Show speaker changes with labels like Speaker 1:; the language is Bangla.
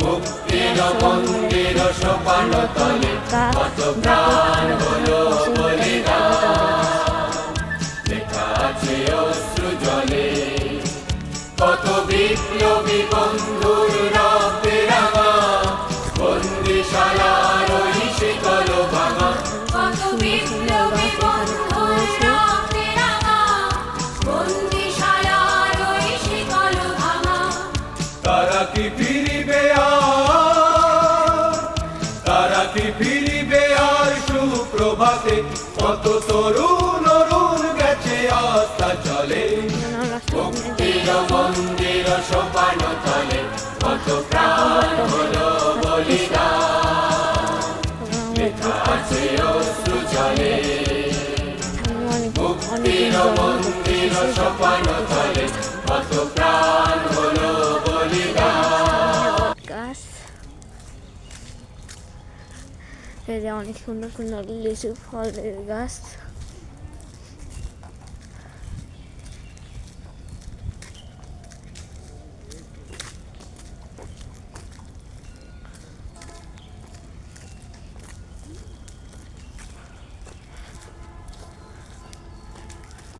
Speaker 1: মুক্তির মন্দির সোপান তলে কত প্রাণ হলো বলিদান, লেখা আছে অশ্রু জলে কত বিপ্লবী বন্ধুর রক্তে রাঙা, বন্দিশালার ওই শিকল ভাঙা,
Speaker 2: কত বিপ্লবী বন্ধুর রক্তে রাঙা, বন্দিশালার ওই শিকল ভাঙা।
Speaker 1: তারা কি ফিরিবে আর, তারা কি ফিরিবে আর সুপ্রভাতে, কত তরুণ অরুণ গেছে আস্থা চলে, মুক্তির মন্দির সোপান তলে কত প্রাণ হলো বলিদান, লেখা আছে অশ্রু জলে মুক্তির মন্দির সোপান তলে কত প্রাণ হলো বলিদান।
Speaker 3: গাছ এই যে অনেক সুন্দর সুন্দর লিচু ফলের গাছ।